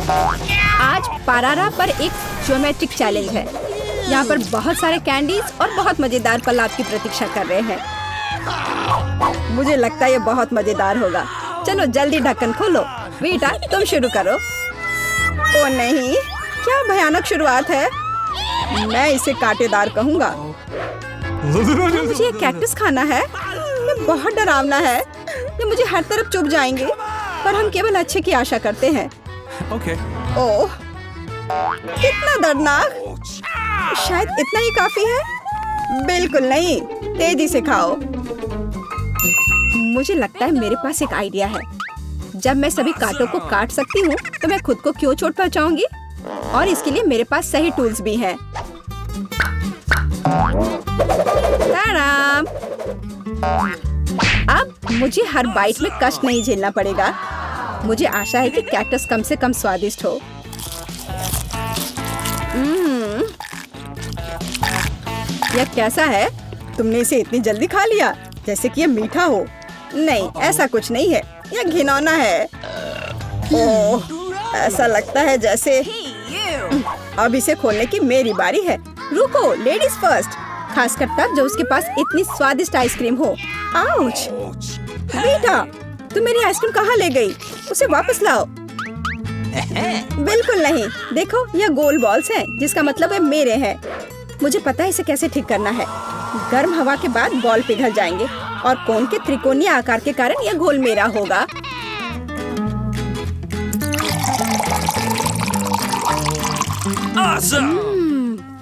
आज पारारा पर एक ज्योमेट्रिक चैलेंज है। यहाँ पर बहुत सारे कैंडीज और बहुत मजेदार पल आपकी प्रतीक्षा कर रहे हैं। मुझे लगता है ये बहुत मजेदार होगा। चलो जल्दी ढक्कन खोलो। बेटा तुम शुरू करो। ओ नहीं, क्या भयानक शुरुआत है। मैं इसे कांटेदार कहूँगा। मुझे ये कैक्टस खाना है। ये बहुत डरावना है। ये मुझे हर तरफ चुभ जाएंगे। पर हम केवल अच्छे की आशा करते हैं। ओह, कितना दर्दनाक। शायद इतना ही काफी है। बिल्कुल नहीं, तेजी से खाओ। मुझे लगता है मेरे पास एक आइडिया है। जब मैं सभी कांटों को काट सकती हूँ तो मैं खुद को क्यों चोट पहुँचाऊंगी। और इसके लिए मेरे पास सही टूल्स भी हैं। ताराम! अब मुझे हर बाइट में कष्ट नहीं झेलना पड़ेगा। मुझे आशा है कि कैक्टस कम से कम स्वादिष्ट हो। यह कैसा है? तुमने इसे इतनी जल्दी खा लिया जैसे कि यह मीठा हो। नहीं, ऐसा कुछ नहीं है। यह घिनौना है। ओह, ऐसा लगता है जैसे अब इसे खोलने की मेरी बारी है। रुको, लेडीज फर्स्ट। खासकर तब जब उसके पास इतनी स्वादिष्ट आइसक्रीम हो। आउच! बेटा, तुम मेरी आइसक्रीम कहाँ ले गई? उसे वापस लाओ। बिल्कुल नहीं। देखो, यह गोल बॉल्स हैं, जिसका मतलब है मेरे हैं। मुझे पता है इसे कैसे ठीक करना है। गर्म हवा के बाद बॉल पिघल जाएंगे और कोन के त्रिकोणीय आकार के कारण यह घोल मेरा होगा।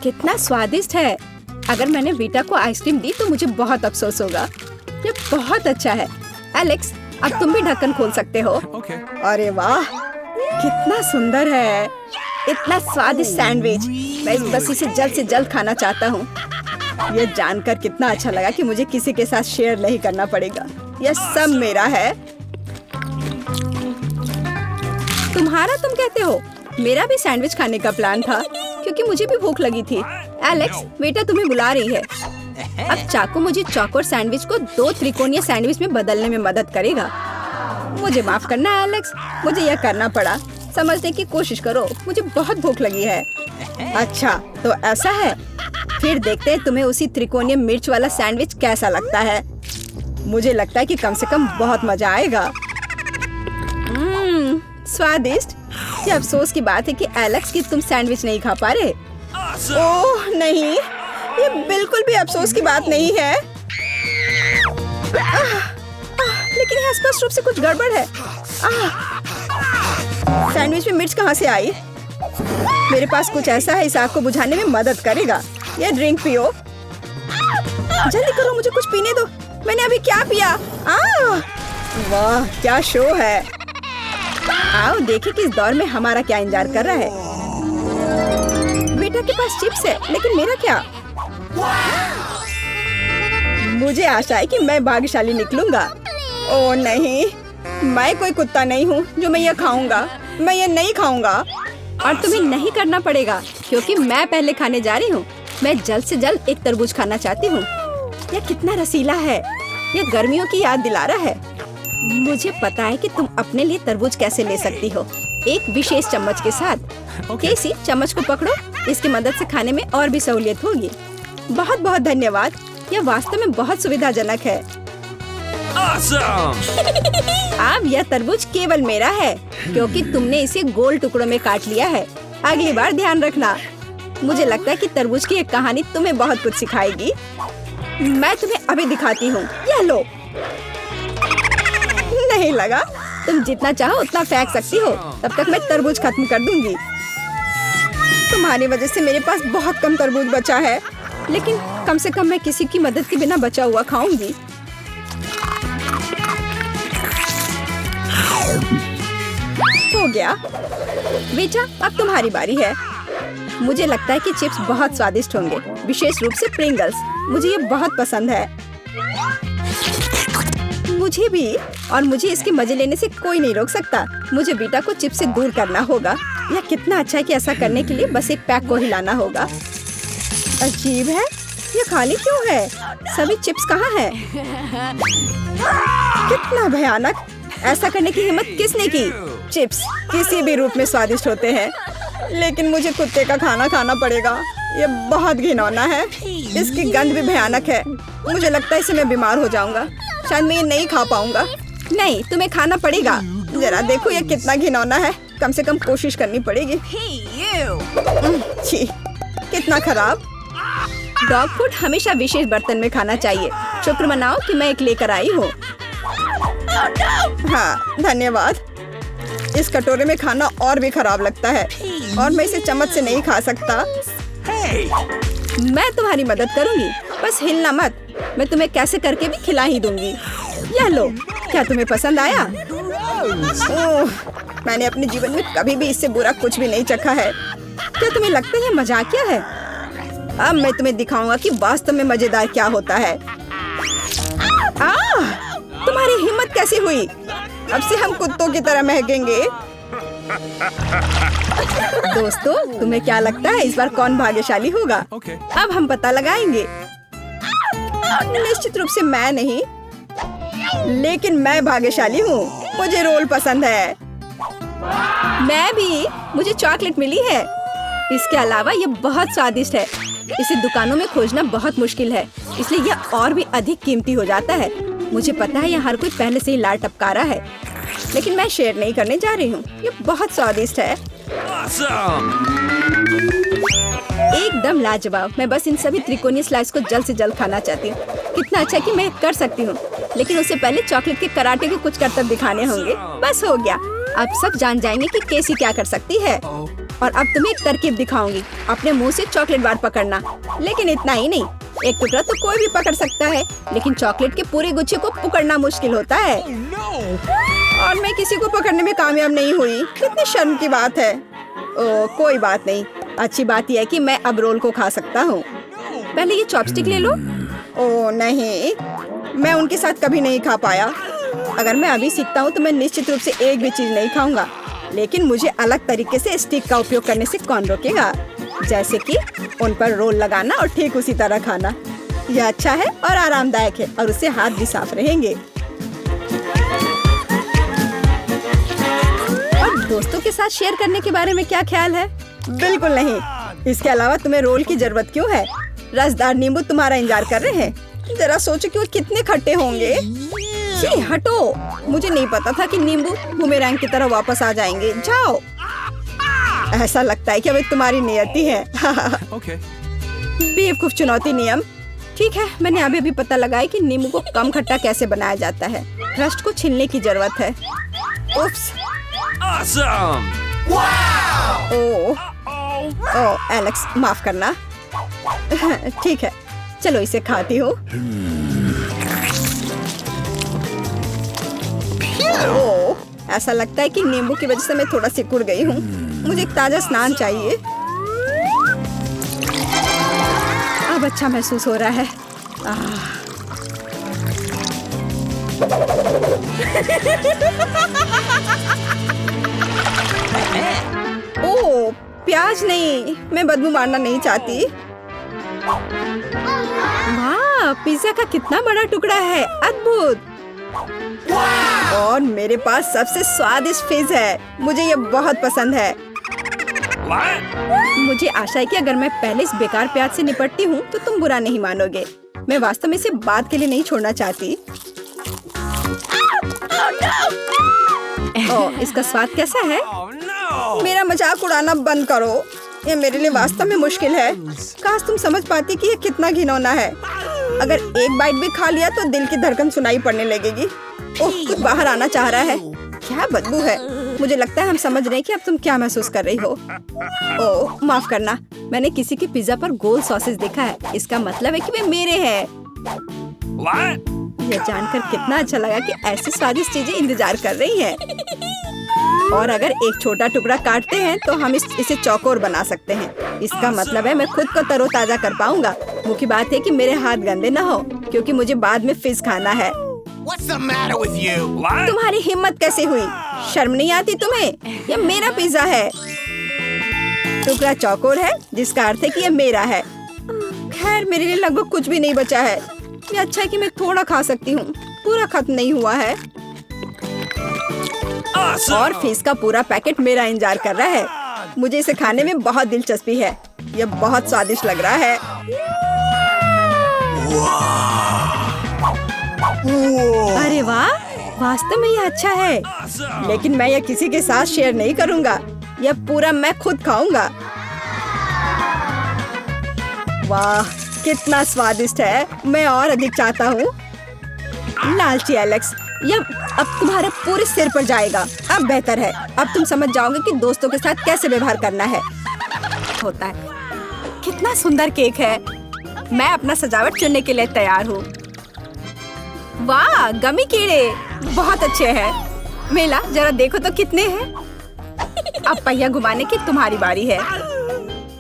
कितना स्वादिष्ट है। अगर मैंने बेटा को आइसक्रीम दी तो मुझे बहुत अफसोस होगा। ये बहुत अच्छा है। एलेक्स, अब तुम भी ढक्कन खोल सकते हो। अरे वाह, कितना सुंदर है। इतना स्वादिष्ट सैंडविच। मैं बस इसे जल्द से जल्द खाना चाहता हूँ। यह जानकर कितना अच्छा लगा कि मुझे किसी के साथ शेयर नहीं करना पड़ेगा। यह सब मेरा है। तुम्हारा तुम कहते हो? मेरा भी सैंडविच खाने का प्लान था क्योंकि मुझे भी भूख लगी थी। एलेक्स, बेटा तुम्हें बुला रही है। अब चाकू मुझे चौकोर सैंडविच को 2 त्रिकोणीय सैंडविच में बदलने में मदद करेगा। मुझे माफ करना एलेक्स, मुझे यह करना पड़ा। समझने की कोशिश करो, मुझे बहुत भूख लगी है। अच्छा, तो ऐसा है। फिर देखते हैं तुम्हें उसी त्रिकोणीय मिर्च वाला सैंडविच कैसा लगता है। मुझे लगता है कि कम से कम बहुत मजा आएगा। स्वादिष्ट। ये अफसोस की बात है कि एलेक्स की तुम सैंडविच नहीं खा पा रहे। ओह नहीं, ये बिल्कुल भी अफसोस की बात नहीं है। लेकिन यहाँ स्पष्ट रूप से कुछ गड़बड़ है। सैंडविच में मिर्च कहाँ से आई? मेरे पास कुछ ऐसा है, इस आग को बुझाने में मदद करेगा। ये ड्रिंक पियो। जल्दी करो, मुझे कुछ पीने दो। मैंने अभी क्या पिया? वाह, क्या शो है। आओ देखिए कि इस दौर में हमारा क्या इंतजार कर रहा है। बेटा के पास चिप्स है, लेकिन मेरा क्या? मुझे आशा है कि मैं भाग्यशाली निकलूंगा। ओह नहीं, मैं कोई कुत्ता नहीं हूँ जो मैं ये खाऊंगा। मैं ये नहीं खाऊंगा। और तुम्हें नहीं करना पड़ेगा क्योंकि मैं पहले खाने जा रही हूँ। मैं जल्द से जल्द एक तरबूज खाना चाहती हूँ। यह कितना रसीला है। यह गर्मियों की याद दिला रहा है। मुझे पता है कि तुम अपने लिए तरबूज कैसे ले सकती हो, एक विशेष चम्मच के साथ। केसी, चम्मच को पकड़ो। इसकी मदद से खाने में और भी सहूलियत होगी। बहुत बहुत धन्यवाद। यह वास्तव में बहुत सुविधाजनक है। अब यह तरबूज केवल मेरा है क्योंकि तुमने इसे गोल टुकड़ों में काट लिया है। अगली बार ध्यान रखना। मुझे लगता है कि तरबूज की एक कहानी तुम्हें बहुत कुछ सिखाएगी। मैं तुम्हें अभी दिखाती हूँ। यह लो। नहीं लगा? तुम जितना चाहो उतना फेंक सकती हो। तब तक मैं तरबूज खत्म कर दूंगी। तुम्हारी वजह से मेरे पास बहुत कम तरबूज बचा है, लेकिन कम से कम मैं किसी की मदद के बिना बचा हुआ खाऊंगी। हो गया। बेटा, अब तुम्हारी बारी है। मुझे लगता है कि चिप्स बहुत स्वादिष्ट होंगे, विशेष रूप से प्रिंगल्स। मुझे ये बहुत पसंद है। मुझे भी। और मुझे इसके मजे लेने से कोई नहीं रोक सकता। मुझे बेटा को चिप्स से दूर करना होगा। यह कितना अच्छा है कि ऐसा करने के लिए बस एक पैक को हिलाना होगा। अजीब है, ये खाली क्यों है? सभी चिप्स कहाँ हैं? कितना भयानक। ऐसा करने की हिम्मत किसने की? चिप्स किसी भी रूप में स्वादिष्ट होते हैं, लेकिन मुझे कुत्ते का खाना खाना पड़ेगा। ये बहुत घिनौना है, इसकी गंध भी भयानक है। मुझे लगता है इससे मैं बीमार हो जाऊंगा। शायद मैं ये नहीं खा पाऊंगा। नहीं, तुम्हें खाना पड़ेगा। जरा देखो ये कितना घिनौना है। कम से कम कोशिश करनी पड़ेगी। छी, कितना खराब। डॉग फूड हमेशा विशेष बर्तन में खाना चाहिए। शुक्र मनाओ कि मैं एक लेकर आई हूँ। हाँ, धन्यवाद। इस कटोरे में खाना और भी खराब लगता है और मैं इसे चम्मच से नहीं खा सकता। मैं तुम्हारी मदद करूंगी, बस हिलना मत। मैं तुम्हें कैसे करके भी खिला ही दूंगी। यह लो, क्या तुम्हें पसंद आया? ओह, मैंने अपने जीवन में कभी भी इससे बुरा कुछ भी नहीं चखा है। क्या तुम्हें लगता है ये मजाकिया है? अब मैं तुम्हें दिखाऊंगा कि वास्तव में मजेदार क्या होता है। तुम्हारी हिम्मत कैसी हुई? अब से हम कुत्तों की तरह महकेंगे। दोस्तों, तुम्हें क्या लगता है इस बार कौन भाग्यशाली होगा? अब हम पता लगाएंगे। निश्चित रूप से मैं नहीं, लेकिन मैं भाग्यशाली हूँ। मुझे रोल पसंद है। मैं भी। मुझे चॉकलेट मिली है। इसके अलावा ये बहुत स्वादिष्ट है। इसे दुकानों में खोजना बहुत मुश्किल है, इसलिए यह और भी अधिक कीमती हो जाता है। मुझे पता है यहाँ हर कोई पहले से ही लार टपका रहा है, लेकिन मैं शेयर नहीं करने जा रही हूँ। ये बहुत स्वादिष्ट है। एकदम लाजवाब। मैं बस इन सभी त्रिकोणीय स्लाइस को जल्द से जल्द खाना चाहती हूँ। कितना अच्छा कि मैं कर सकती हूँ, लेकिन उससे पहले चॉकलेट के कराटे के कुछ करतब दिखाने होंगे। बस हो गया। अब सब जान जाएंगे कि केसी क्या कर सकती है। और अब तुम्हें एक तरकीब दिखाऊंगी। अपने मुंह से चॉकलेट बार पकड़ना, लेकिन इतना ही नहीं। एक टुकड़ा तो कोई भी पकड़ सकता है, लेकिन चॉकलेट के पूरे गुच्छे को पकड़ना मुश्किल होता है। और मैं किसी को पकड़ने में कामयाब नहीं हुई। कितनी शर्म की बात है। ओह, कोई बात नहीं। अच्छी बात यह है कि मैं अब रोल को खा सकता हूँ। पहले ये चॉपस्टिक ले लो। ओह नहीं, मैं उनके साथ कभी नहीं खा पाया। अगर मैं अभी सीखता हूँ तो मैं निश्चित रूप से एक भी चीज नहीं खाऊंगा, लेकिन मुझे अलग तरीके से स्टिक का उपयोग करने से कौन रोकेगा? जैसे कि उन पर रोल लगाना और ठीक उसी तरह खाना। यह अच्छा है और आरामदायक है, और उससे हाथ भी साफ रहेंगे। और दोस्तों के साथ शेयर करने के बारे में क्या ख्याल है? बिल्कुल नहीं। इसके अलावा तुम्हें रोल की जरूरत क्यों है? रसदार नींबू तुम्हारा इंतजार कर रहे हैं। जरा सोचो कि वो कितने खट्टे होंगे। छी, हटो। मुझे नहीं पता था कि नींबू बूमेरैंग की तरह वापस आ जाएंगे। जाओ। ऐसा लगता है कि अब तुम्हारी नियति है। बेवकूफ चुनौती नियम। ठीक है, मैंने अभी पता लगाया कि नींबू को कम खट्टा कैसे बनाया जाता है। क्रस्ट को छीलने की जरूरत है। उप्स। ओह, एलेक्स, माफ करना। ठीक है, चलो इसे खाती हूँ। ओह, ऐसा लगता है कि नींबू की वजह से मैं थोड़ा सिकुड़ गई हूँ। मुझे एक ताजा स्नान चाहिए। अब अच्छा महसूस हो रहा है। ओह, प्याज नहीं। मैं बदबू मारना नहीं चाहती। वाह, पिज्जा का कितना बड़ा टुकड़ा है। अद्भुत। और मेरे पास सबसे स्वादिष्ट फिज है। मुझे ये बहुत पसंद है। मुझे आशा है कि अगर मैं पहले इस बेकार प्याज से निपटती हूँ तो तुम बुरा नहीं मानोगे। मैं वास्तव में इसे बाद के लिए नहीं छोड़ना चाहती। ओह, इसका स्वाद कैसा है? मेरा मजाक उड़ाना बंद करो। ये मेरे लिए वास्तव में मुश्किल है। काश तुम समझ पाती कि ये कितना घिनौना है। अगर एक बाइट भी खा लिया तो दिल की धड़कन सुनाई पड़ने लगेगी। ओह, कुछ बाहर आना चाह रहा है। क्या बदबू है। मुझे लगता है हम समझ रहे हैं कि अब तुम क्या महसूस कर रही हो। ओह, माफ करना। मैंने किसी के पिज्जा पर गोल सॉसेज देखा है। इसका मतलब है कि वे मेरे हैं। यह जानकर कितना अच्छा लगा कि ऐसी स्वादिष्ट चीजें इंतजार कर रही हैं। और अगर एक छोटा टुकड़ा काटते हैं तो हम इसे चौकोर बना सकते हैं। इसका मतलब है मैं खुद को तरोताजा कर पाऊंगा। मुख्य बात है कि मेरे हाथ गंदे न हो, क्योंकि मुझे बाद में फिज खाना है। What's the matter with you? तुम्हारी हिम्मत कैसे हुई? शर्म नहीं आती तुम्हें? यह मेरा पिज्जा है। टुकड़ा चौकोर है, जिसका अर्थ है कि यह मेरा है। खैर, मेरे लिए लगभग कुछ भी नहीं बचा है। ये अच्छा है कि मैं थोड़ा खा सकती हूँ। पूरा खत्म नहीं हुआ है। और फीस का पूरा पैकेट मेरा इंतजार कर रहा है। मुझे इसे खाने में बहुत दिलचस्पी है। यह बहुत स्वादिष्ट लग रहा है। अरे वाह, वास्तव में यह अच्छा है, लेकिन मैं यह किसी के साथ शेयर नहीं करूंगा। यह पूरा मैं खुद खाऊंगा। वाह, कितना स्वादिष्ट है। मैं और अधिक चाहता हूँ। लालची एलेक्स, यह अब तुम्हारे पूरे सिर पर जाएगा। अब बेहतर है, अब तुम समझ जाओगे कि दोस्तों के साथ कैसे व्यवहार करना है। होता है। कितना सुंदर केक है। मैं अपना सजावट चुनने के लिए तैयार हूँ। वाह, गमी कीड़े बहुत अच्छे हैं। मेला, जरा देखो तो कितने हैं। अब पहिया घुमाने की तुम्हारी बारी है।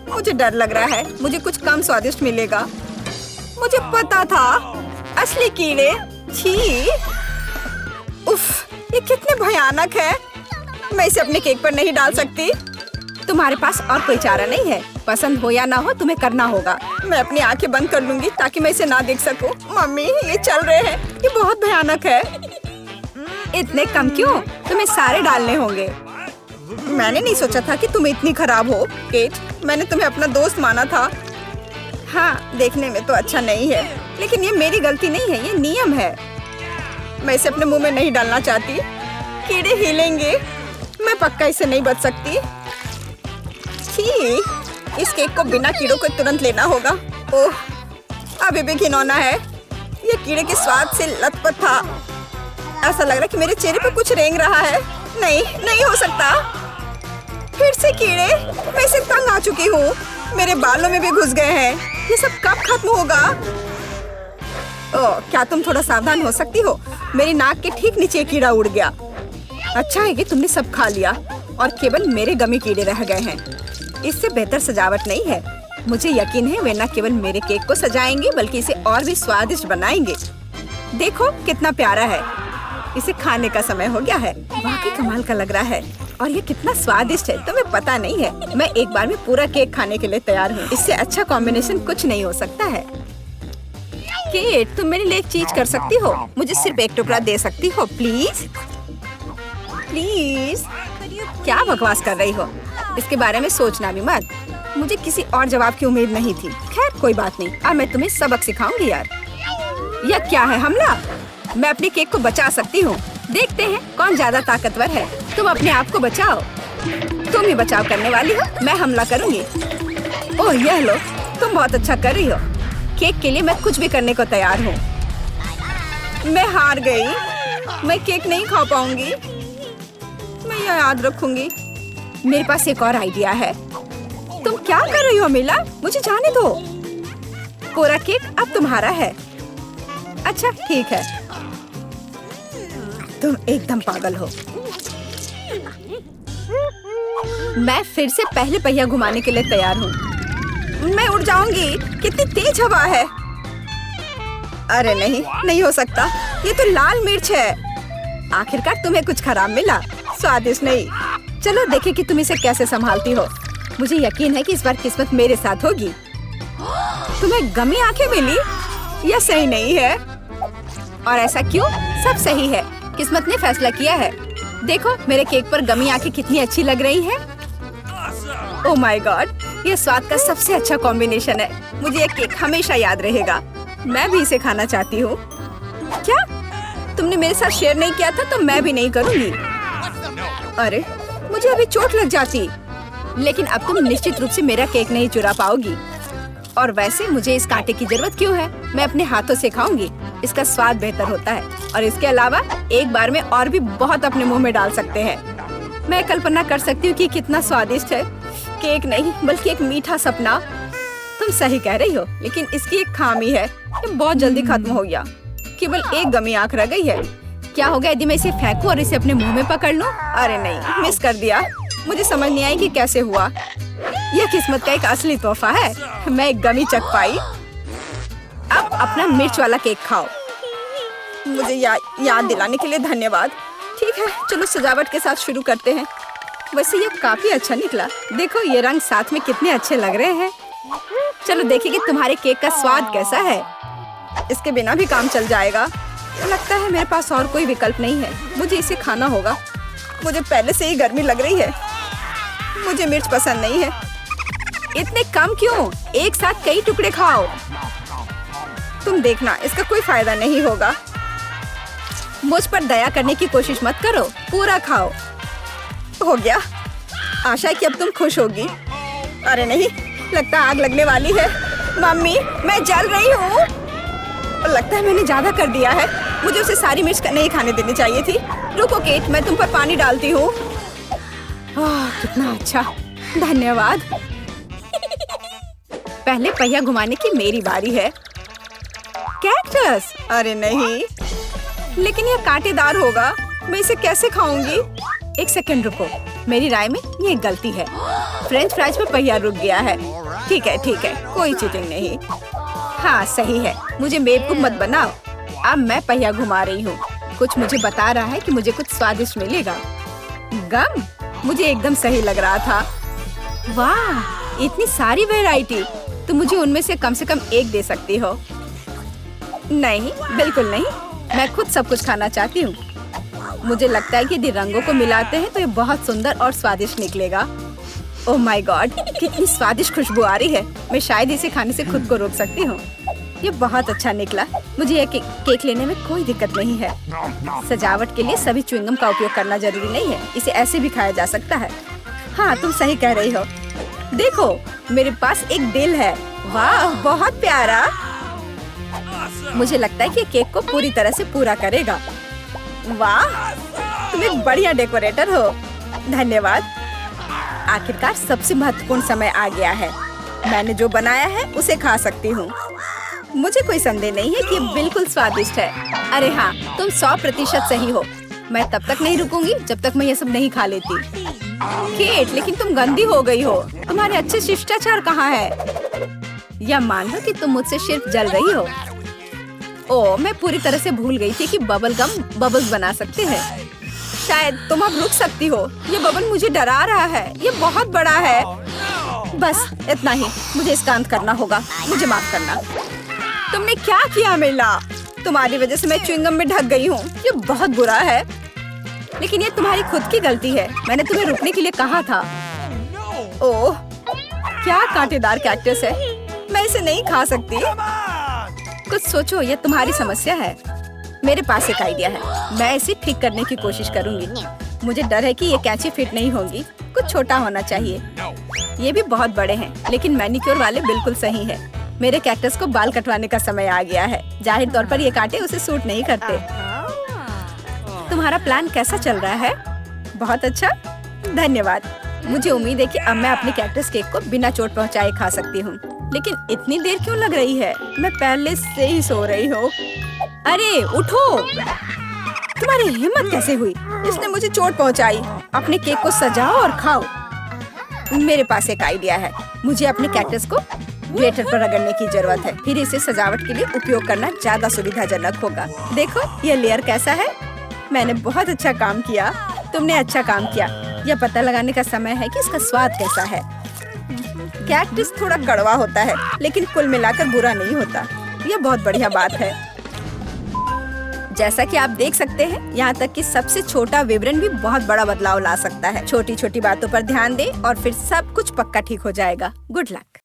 मुझे डर लग रहा है, मुझे कुछ कम स्वादिष्ट मिलेगा। मुझे पता था, असली कीड़े। छी, उफ, ये कितने भयानक है। मैं इसे अपने केक पर नहीं डाल सकती। तुम्हारे पास और कोई चारा नहीं है। पसंद हो या ना हो, तुम्हें करना होगा। मैं अपनी आंखें बंद कर लूंगी ताकि मैं इसे ना देख सकूं। मम्मी, ये चल रहे हैं। ये बहुत भयानक है। इतने कम क्यों? तुम्हें सारे डालने होंगे। मैंने नहीं सोचा था कि तुम इतनी खराब हो, केट। मैंने तुम्हें अपना दोस्त माना था। हाँ, देखने में तो अच्छा नहीं है, लेकिन ये मेरी गलती नहीं है, ये नियम है। मैं इसे अपने मुंह में नहीं डालना चाहती। कीड़े हिलेंगे। मैं पक्का इसे नहीं बच सकती। छी, इस केक को बिना कीड़ों को तुरंत लेना होगा। ओह, अभी भी घिनौना है। ये कीड़े के स्वाद से लथपथ था। ऐसा लग रहा है कि मेरे चेहरे पर कुछ रेंग रहा है। नहीं, नहीं हो सकता। फिर से कीड़े। मैं इसे तंग आ चुकी हूँ। मेरे बालों में भी घुस गए हैं। ये सब कब खत्म होगा? ओह, क्या तुम थोड़ा सावधान हो सकती हो? मेरी नाक के ठीक नीचे कीड़ा उड़ गया। अच्छा है कि तुमने सब खा लिया और केवल मेरे गमी कीड़े रह गए हैं। इससे बेहतर सजावट नहीं है। मुझे यकीन है वे न केवल मेरे केक को सजाएंगे बल्कि इसे और भी स्वादिष्ट बनाएंगे। देखो कितना प्यारा है। इसे खाने का समय हो गया है। वाकई कमाल का लग रहा है और ये कितना स्वादिष्ट है, तुम्हें पता नहीं है। मैं एक बार में पूरा केक खाने के लिए तैयार हूँ। इससे अच्छा कॉम्बिनेशन कुछ नहीं हो सकता है। केट, तुम मेरे लिए एक चीज कर सकती हो। मुझे सिर्फ एक टुकड़ा दे सकती हो, प्लीज? प्लीज? क्या बकवास कर रही हो? इसके बारे में सोचना भी मत। मुझे किसी और जवाब की उम्मीद नहीं थी। खैर कोई बात नहीं, अब मैं तुम्हें सबक सिखाऊंगी यार। यह क्या है, हमला? मैं अपने केक को बचा सकती हूँ। देखते हैं कौन ज्यादा ताकतवर है। तुम अपने आप को बचाओ। तुम ही बचाव करने वाली हो, मैं हमला करूंगी। ओह, यह लो, तुम बहुत अच्छा कर रही हो। केक के लिए मैं कुछ भी करने को तैयार हूँ। मैं हार गई। मैं केक नहीं खा पाऊंगी। मैं यह याद रखूंगी। मेरे पास एक और आइडिया है। तुम क्या कर रही हो मिला? मुझे जाने दो। पूरा केक अब तुम्हारा है। अच्छा ठीक है। तुम एकदम पागल हो। मैं फिर से पहले पहिया घुमाने के लिए तैयार हूँ। मैं उड़ जाऊंगी। कितनी तेज हवा है। अरे नहीं, नहीं हो सकता। ये तो लाल मिर्च है। आखिरकार तुम्हें कुछ खराब मिला। स्वादिष्ट नहीं। चलो देखें कि तुम इसे कैसे संभालती हो। मुझे यकीन है कि इस बार किस्मत मेरे साथ होगी। तुम्हें गमी आंखें मिली? यह सही नहीं है। और ऐसा क्यों? सब सही है। किस्मत ने फैसला किया है। देखो मेरे केक पर गमी आंखें कितनी अच्छी लग रही हैं। ओह माय गॉड, यह स्वाद का सबसे अच्छा कॉम्बिनेशन है। मुझे यह केक हमेशा याद रहेगा। मैं भी इसे खाना चाहती हूँ। क्या तुमने मेरे साथ शेयर नहीं किया था तो मैं भी नहीं करूँगी। अरे मुझे अभी चोट लग जाती। लेकिन अब तुम निश्चित रूप से मेरा केक नहीं चुरा पाओगी। और वैसे मुझे इस कांटे की जरूरत क्यों है? मैं अपने हाथों से खाऊंगी। इसका स्वाद बेहतर होता है और इसके अलावा एक बार में और भी बहुत अपने मुंह में डाल सकते हैं। मैं कल्पना कर सकती हूँ कि कितना स्वादिष्ट है। केक नहीं बल्कि एक मीठा सपना। तुम सही कह रही हो, लेकिन इसकी एक खामी है। ये बहुत जल्दी खत्म हो गया। केवल एक गमी आंख रह गई है। क्या होगा यदि मैं इसे फेंकूं और इसे अपने मुंह में पकड़ लूं? अरे नहीं, मिस कर दिया। मुझे समझ नहीं आई कि कैसे हुआ। यह किस्मत का एक असली तोहफा है। मैं एक गमी चख पाई। अब अपना मिर्च वाला केक खाओ। मुझे याद दिलाने के लिए धन्यवाद। ठीक है, चलो सजावट के साथ शुरू करते हैं। वैसे ये काफी अच्छा निकला। देखो ये रंग साथ में कितने अच्छे लग रहे हैं। चलो देखिए कि तुम्हारे केक का स्वाद कैसा है। इसके बिना भी काम चल जाएगा। लगता है मेरे पास और कोई विकल्प नहीं है। मुझे इसे खाना होगा। मुझे पहले से ही गर्मी लग रही है। मुझे मिर्च पसंद नहीं है। इतने कम क्यों? एक साथ कई टुकड़े खाओ। तुम देखना, इसका कोई फायदा नहीं होगा। मुझ पर दया करने की कोशिश मत करो, पूरा खाओ। हो गया। आशा है कि अब तुम खुश होगी। अरे नहीं, लगता है आग लगने वाली है। मम्मी, मैं जल रही हूँ। लगता है मैंने ज्यादा कर दिया है। मुझे उसे सारी मिर्च नहीं खाने देनी चाहिए थी। रुको केट, मैं तुम पर पानी डालती हूँ। कितना अच्छा, धन्यवाद। पहले पहिया घुमाने की मेरी बारी है। कैक्टस? अरे नहीं, लेकिन यह कांटेदार होगा। मैं इसे कैसे खाऊंगी? एक सेकंड रुको, मेरी राय में ये गलती है। फ्रेंच फ्राइज में पहिया रुक गया है। ठीक है, कोई चीटिंग नहीं। हाँ सही है, मुझे बेवकूफ मत बनाओ। अब मैं पहिया घुमा रही हूँ। कुछ मुझे बता रहा है कि मुझे कुछ स्वादिष्ट मिलेगा। गम? मुझे एकदम सही लग रहा था। वाह, इतनी सारी वैरायटी। तो मुझे उनमें से कम एक दे सकती हो। नहीं, बिल्कुल नहीं। मैं खुद सब कुछ खाना चाहती हूँ। मुझे लगता है कि यदि रंगों को मिलाते हैं तो ये बहुत सुंदर और स्वादिष्ट निकलेगा। ओह माय गॉड, कितनी स्वादिष्ट खुशबू आ रही है। मैं शायद इसे खाने से खुद को रोक सकती हूँ। ये बहुत अच्छा निकला। मुझे यह केक लेने में कोई दिक्कत नहीं है। सजावट के लिए सभी च्युइंगम का उपयोग करना जरूरी नहीं है। इसे ऐसे भी खाया जा सकता है। हाँ, तुम सही कह रही हो। देखो, मेरे पास एक दिल है। वाह, बहुत प्यारा। मुझे लगता है कि केक को पूरी तरह से पूरा करेगा। वाह, तुम एक बढ़िया डेकोरेटर हो। धन्यवाद। आखिरकार सबसे महत्वपूर्ण समय आ गया है। मैंने जो बनाया है उसे खा सकती हूँ। मुझे कोई संदेह नहीं है कि ये बिल्कुल स्वादिष्ट है। अरे हाँ, तुम 100% सही हो। मैं तब तक नहीं रुकूंगी जब तक मैं ये सब नहीं खा लेती। केट, लेकिन तुम गंदी हो गई हो। तुम्हारे अच्छे शिष्टाचार कहाँ है? या मान लो कि तुम मुझसे सिर्फ जल रही हो। ओह, मैं पूरी तरह से भूल गई थी कि बबल गम बबल्स बना सकते हैं। शायद तुम अब रुक सकती हो। ये बबल मुझे डरा रहा है। ये बहुत बड़ा है। बस इतना ही, मुझे इसका अंत करना होगा। मुझे माफ करना। तुमने क्या किया मिला? तुम्हारी वजह से मैं च्युइंगम में ढक गई हूँ। ये बहुत बुरा है, लेकिन ये तुम्हारी खुद की गलती है। मैंने तुम्हें रुकने के लिए कहा था। ओह, क्या कांटेदार कैक्टस है। मैं इसे नहीं खा सकती। कुछ सोचो, ये तुम्हारी समस्या है। मेरे पास एक आइडिया है। मैं इसे ठीक करने की कोशिश करूंगी। मुझे डर है कि ये कैंची फिट नहीं होगी। कुछ छोटा होना चाहिए। ये भी बहुत बड़े हैं, लेकिन मैनिक्योर वाले बिल्कुल सही है। मेरे कैक्टस को बाल कटवाने का समय आ गया है। जाहिर तौर पर ये कांटे उसे सूट नहीं करते। तुम्हारा प्लान कैसा चल रहा है? बहुत अच्छा, धन्यवाद। मुझे उम्मीद है कि अब मैं अपने कैक्टस केक को बिना चोट पहुंचाए खा सकती हूँ। लेकिन इतनी देर क्यों लग रही है? मैं पहले से ही सो रही हूँ। अरे उठो, तुम्हारी हिम्मत कैसे हुई? इसने मुझे चोट पहुंचाई। अपने केक को सजाओ और खाओ। मेरे पास एक आइडिया है। मुझे अपने कैक्टस को ग्रेटर पर रगड़ने की जरूरत है। फिर इसे सजावट के लिए उपयोग करना ज्यादा सुविधाजनक होगा। देखो, यह लेयर कैसा है। मैंने बहुत अच्छा काम किया। तुमने अच्छा काम किया। यह पता लगाने का समय है कि इसका स्वाद कैसा है। कैक्टस थोड़ा कड़वा होता है, लेकिन कुल मिलाकर बुरा नहीं होता। यह बहुत बढ़िया बात है। जैसा कि आप देख सकते हैं, यहाँ तक कि सबसे छोटा विवरण भी बहुत बड़ा बदलाव ला सकता है। छोटी छोटी बातों पर ध्यान दें और फिर सब कुछ पक्का ठीक हो जाएगा। Good luck.